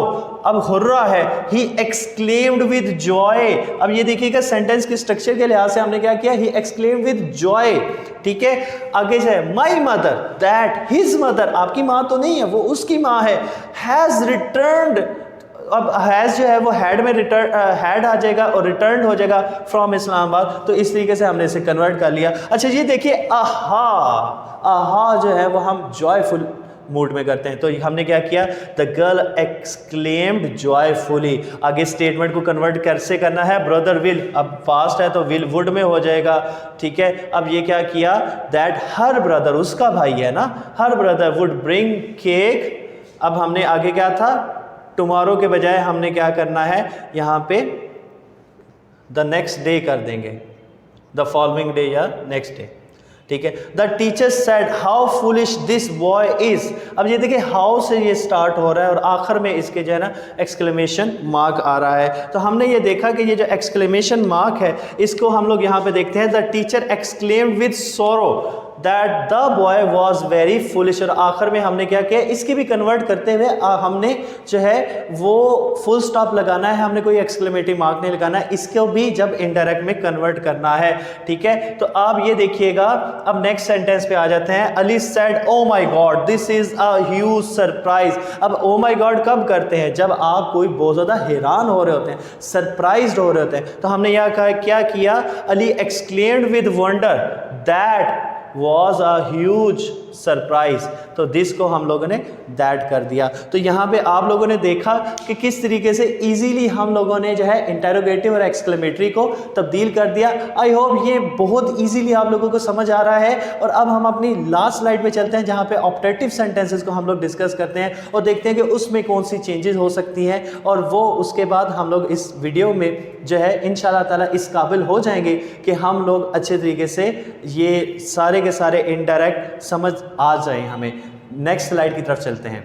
अब हुर्रा है, ही एक्सक्लेम्ड विद जॉय। अब ये देखिएगा सेंटेंस के स्ट्रक्चर के लिहाज से हमने क्या किया, ही एक्सक्लेम्ड विद जॉय, ठीक है। आगे से my mother that his mother, आपकी माँ तो नहीं है, वो उसकी माँ है, हैज रिटर्न्ड, अब हैज़ जो है वो हैड में हैड आ जाएगा और रिटर्न हो जाएगा फ्रॉम इस्लामाबाद। तो इस तरीके से हमने इसे कन्वर्ट कर लिया। अच्छा ये देखिए आहा, आहा जो है वो हम जॉयफुल मूड में करते हैं, तो हमने क्या किया, द गर्ल एक्सक्लेम्ड जॉयफुली। आगे स्टेटमेंट को कन्वर्ट कैसे करना है, ब्रदर विल, अब फास्ट है तो विल वुड में हो जाएगा, ठीक है। अब ये क्या किया, दैट हर ब्रदर, उसका भाई है ना, her brother would bring cake. अब हमने आगे क्या था, टुमारो के बजाय हमने क्या करना है, यहाँ पे द नेक्स्ट डे कर देंगे, द फॉलोइंग डे या नेक्स्ट डे, ठीक है। The teacher said how foolish this boy is. अब ये देखिए हाउ से ये स्टार्ट हो रहा है और आखिर में इसके जो है ना एक्सक्लेमेशन मार्क आ रहा है। तो हमने ये देखा कि ये जो एक्सक्लेमेशन मार्क है इसको हम लोग यहाँ पे देखते हैं, द टीचर एक्सक्लेम्ड विद सोरो that the boy was very foolish. और आखिर में हमने क्या किया, इसकी भी कन्वर्ट करते हुए हमने जो है वो फुल स्टॉप लगाना है, हमने कोई एक्सक्लेमेटिव मार्क नहीं लगाना है, इसको भी जब इनडायरेक्ट में कन्वर्ट करना है, ठीक है। तो आप ये देखिएगा, अब नेक्स्ट सेंटेंस पे आ जाते हैं। Ali said oh my God this is a huge surprise. अब ओ माई गॉड कब करते हैं, जब आप कोई बहुत ज़्यादा हैरान हो रहे होते हैं, सरप्राइज्ड हो रहे होते हैं। तो हमने यहाँ कहा क्या किया, Ali exclaimed with wonder that was a huge surprise. तो दिस को हम लोगों ने दैट कर दिया। तो यहाँ पे आप लोगों ने देखा कि किस तरीके से इजीली हम लोगों ने जो है इंटेरोगेटिव और एक्सक्लेमेटरी को तब्दील कर दिया। आई होप ये बहुत इजीली आप लोगों को समझ आ रहा है। और अब हम अपनी लास्ट स्लाइड पे चलते हैं जहाँ पे ऑप्टेटिव सेंटेंसेस को हम लोग डिस्कस करते हैं और देखते हैं कि उसमें कौन सी चेंजेस हो सकती हैं, और वो उसके बाद हम लोग इस वीडियो में जो है इंशाल्लाह ताला इस काबिल हो जाएंगे कि हम लोग अच्छे तरीके से ये सारे के सारे इनडायरेक्ट समझ आ जाए हमें। नेक्स्ट स्लाइड की तरफ चलते हैं।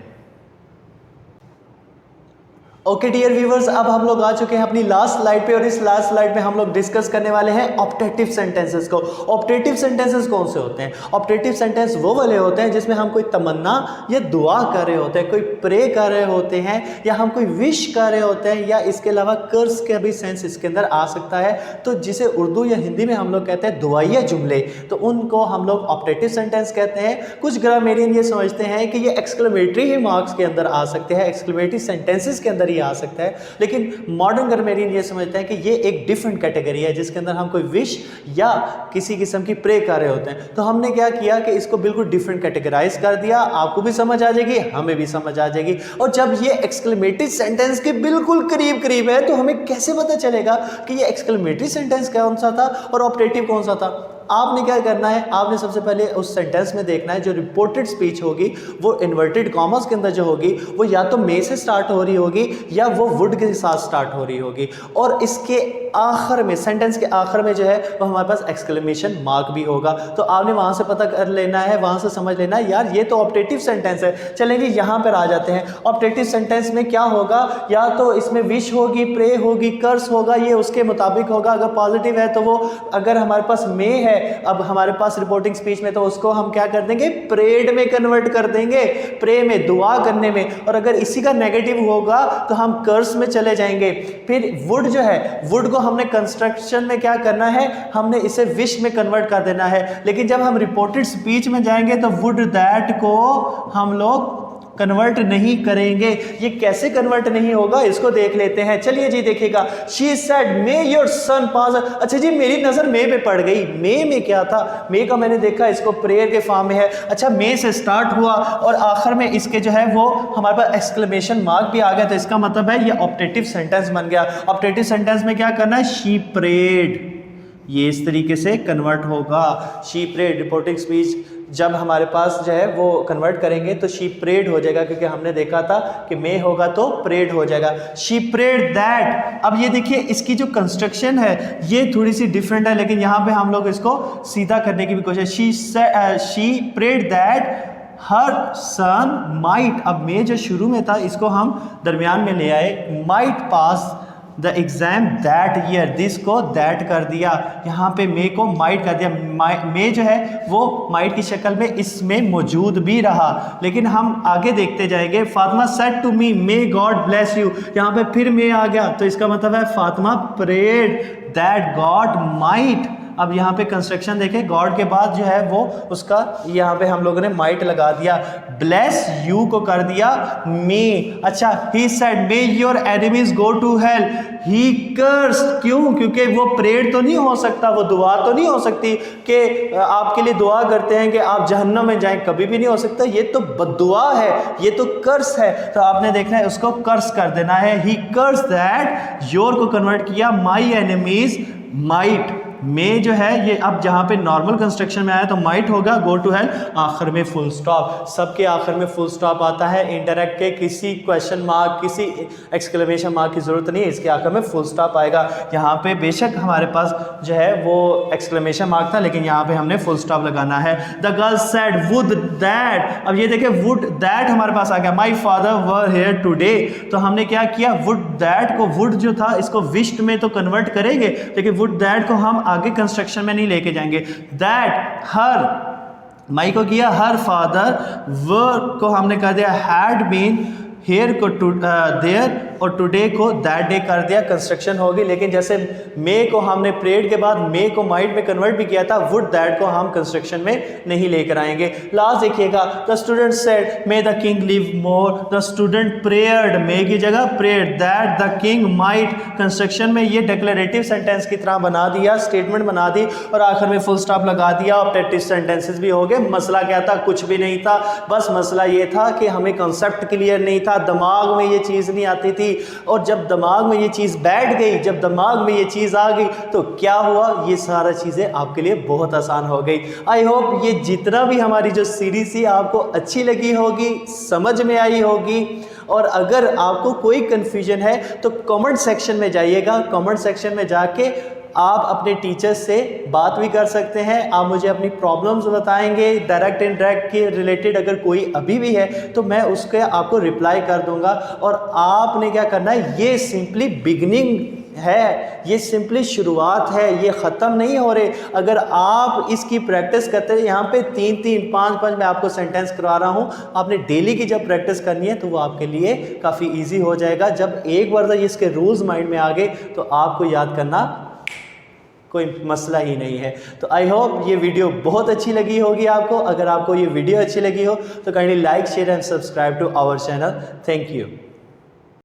ओके डियर व्यूवर्स, अब हम लोग आ चुके हैं अपनी लास्ट स्लाइड पे और इस लास्ट स्लाइड में हम लोग डिस्कस करने वाले हैं ऑप्टेटिव सेंटेंसेस को। ऑप्टेटिव सेंटेंसेस कौन से होते हैं? ऑप्टेटिव सेंटेंस वो वाले होते हैं जिसमें हम कोई तमन्ना या दुआ कर रहे होते हैं, कोई प्रे कर रहे होते हैं, या हम कोई विश कर रहे होते हैं, या इसके अलावा कर्स का भी सेंस इसके अंदर आ सकता है। तो जिसे उर्दू या हिंदी में हम लोग कहते हैं दुआइया जुमले, तो उनको हम लोग ऑप्टेटिव सेंटेंस कहते हैं। कुछ ग्रामेरियन ये समझते हैं कि ये एक्सक्लेमेटरी ही मार्क्स के अंदर आ सकते हैं, एक्सक्लेमेटरी सेंटेंसेस के अंदर आ सकता है, लेकिन मॉडर्न ग्रामेरियन ये समझते हैं कि ये एक डिफरेंट कैटेगरी है जिसके अंदर हम कोई विश या किसी किस्म की प्रे कर रहे होते हैं। तो हमने क्या किया कि इसको बिल्कुल डिफरेंट कैटेगराइज कर दिया, आपको भी समझ आ जाएगी, हमें भी समझ आ जाएगी। और जब ये एक्सक्लेमेटरी सेंटेंस के बिल्कुल करीब करीब है तो हमें कैसे पता चलेगा कि ये एक्सक्लेमेटरी सेंटेंस कौन सा था और ऑप्टेटिव कौन सा था? आपने क्या करना है, आपने सबसे पहले उस सेंटेंस में देखना है जो रिपोर्टेड स्पीच होगी वो इन्वर्टेड कॉमर्स के अंदर जो होगी वो या तो मे से स्टार्ट हो रही होगी या वो वुड के साथ स्टार्ट हो रही होगी, और इसके आखिर में, सेंटेंस के आखिर में जो है वो हमारे पास एक्सक्लेमेशन मार्क भी होगा। तो आपने वहाँ से पता कर लेना है, वहाँ से समझ लेना है यार ये तो ऑप्टेटिव सेंटेंस है। चलेंगे यहाँ पर आ जाते हैं। ऑप्टेटिव सेंटेंस में क्या होगा, या तो इसमें विश होगी, प्रे होगी, कर्स होगा, ये उसके मुताबिक होगा। अगर पॉजिटिव है तो वो, अगर हमारे पास मे है अब हमारे पास रिपोर्टिंग स्पीच में, तो उसको हम क्या कर देंगे, प्रेड में कन्वर्ट कर देंगे, प्रे में, दुआ करने में। और अगर इसी का नेगेटिव होगा तो हम कर्स में चले जाएंगे। फिर वुड जो है, वुड को हमने कंस्ट्रक्शन में क्या करना है, हमने इसे विश में कन्वर्ट कर देना है। लेकिन जब हम रिपोर्टेड स्पीच में जाएंगे तो वुड दैट को हम लोग कन्वर्ट नहीं करेंगे। ये कैसे कन्वर्ट नहीं होगा इसको देख लेते हैं। चलिए जी देखिएगा, she said may your son pass. अच्छा जी, मेरी नजर मे पे पड़ गई। मे में क्या था, मे का मैंने देखा इसको प्रेयर के फॉर्म में है। अच्छा, मे से स्टार्ट हुआ और आखिर में इसके जो है वो हमारे पास एक्सक्लेमेशन मार्क भी आ गया, तो इसका मतलब है ये ऑप्टेटिव सेंटेंस बन गया। ऑप्टेटिव सेंटेंस में क्या करना है, शी प्रेड, ये इस तरीके से कन्वर्ट होगा। शी प्रेड, रिपोर्टिंग स्पीच जब हमारे पास जो है वो कन्वर्ट करेंगे तो शी प्रेड हो जाएगा, क्योंकि हमने देखा था कि मे होगा तो प्रेड हो जाएगा। She prayed that. अब ये देखिए इसकी जो कंस्ट्रक्शन है ये थोड़ी सी डिफरेंट है, लेकिन यहाँ पे हम लोग इसको सीधा करने की भी कोशिश। She prayed that her son might. अब मे जो शुरू में था इसको हम दरमियान में ले आए, might pass the exam that year, this को दैट कर दिया, यहाँ पे मे को माइट कर दिया। मे जो है वो माइट की शक्ल में इसमें मौजूद भी रहा, लेकिन हम आगे देखते जाएंगे। Fatima said to me may God bless you, यहाँ पे फिर मे आ गया, तो इसका मतलब है Fatima prayed that God might. अब यहाँ पे कंस्ट्रक्शन देखें, गॉड के बाद जो है वो उसका यहाँ पे हम लोगों ने माइट लगा दिया, ब्लेस यू को कर दिया मे। अच्छा, he said may your enemies go to hell, he cursed, क्यों? क्योंकि वो प्रेयर तो नहीं हो सकता, वो दुआ तो नहीं हो सकती कि आपके लिए दुआ करते हैं कि आप जहन्नम में जाएं, कभी भी नहीं हो सकता। ये तो बद्दुआ है, ये तो कर्स है, तो आपने देखना है उसको कर्स कर देना है। ही कर्स दैट, योर को कन्वर्ट किया, माई एनिमीज माइट। मे जो है ये अब जहाँ पे नॉर्मल कंस्ट्रक्शन में आया तो माइट होगा, गो टू हेल, आखिर में फुल स्टॉप। सबके आखिर में फुल स्टॉप आता है, इंटरैक्ट के किसी क्वेश्चन मार्क, किसी एक्सक्लेमेशन मार्क की जरूरत नहीं है, इसके आखिर में फुल स्टॉप आएगा। यहाँ पे बेशक हमारे पास जो है वो एक्सक्लेमेशन मार्क था, लेकिन यहाँ पे हमने फुल स्टॉप लगाना है। The girl said would that. अब ये देखिए वुड दैट हमारे पास आ गया, my father were here today, तो हमने क्या किया, वुड दैट को, वुड जो था इसको विश्ड में तो कन्वर्ट करेंगे, लेकिन वुड दैट को हम आगे कंस्ट्रक्शन में नहीं लेके जाएंगे। दैट हर, माई को किया हर फादर, वर को हमने कर दिया हैड बीन, हेयर को देयर, और टुडे को दैट डे कर दिया, कंस्ट्रक्शन होगी। लेकिन जैसे मे को हमने प्रेड के बाद मे को माइट में कन्वर्ट भी किया था, वुड दैट को हम कंस्ट्रक्शन में नहीं लेकर आएंगे। लास्ट देखिएगा, the student said may the king live more, the student prayed, may की जगह prayed, that the king might. Construction में ये डिक्लेरेटिव सेंटेंस की तरह बना दिया, स्टेटमेंट बना दी और आखिर में फुल स्टॉप लगा दिया। ऑप्टेटिव सेंटेंसेस भी हो गए। मसला क्या था, कुछ भी नहीं था, बस मसला ये था कि हमें कॉन्सेप्ट क्लियर नहीं था, दिमाग में ये चीज़ नहीं आती थी, और जब दिमाग में ये चीज़ बैठ गई, जब दिमाग में ये चीज़ आ गई तो क्या हुआ, ये सारा चीज़ें आपके लिए बहुत आसान हो गई। आई होप ये जितना भी हमारी जो सीरीज थी आपको अच्छी लगी होगी, समझ में आई होगी। और अगर आपको कोई कन्फ्यूजन है तो कमेंट सेक्शन में जाइएगा, कमेंट सेक्शन में जाके आप अपने टीचर्स से बात भी कर सकते हैं, आप मुझे अपनी प्रॉब्लम्स बताएंगे डायरेक्ट इंडायरेक्ट के रिलेटेड, अगर कोई अभी भी है तो मैं उसके आपको रिप्लाई कर दूंगा। और आपने क्या करना है, ये सिंपली बिगिनिंग है, ये सिंपली शुरुआत है, ये ख़त्म नहीं हो रहे। अगर आप इसकी प्रैक्टिस करते हैं, यहाँ पे 3-3, 5-5 मैं आपको सेंटेंस करवा रहा हूँ, आपने डेली की जब प्रैक्टिस करनी है तो वो आपके लिए काफ़ी इजी हो जाएगा। जब एक बार इसके रूल्स माइंड में आ गए तो आपको याद करना कोई मसला ही नहीं है। तो आई होप ये वीडियो बहुत अच्छी लगी होगी आपको। अगर आपको ये वीडियो अच्छी लगी हो तो kindly like, share and subscribe to our channel. Thank you.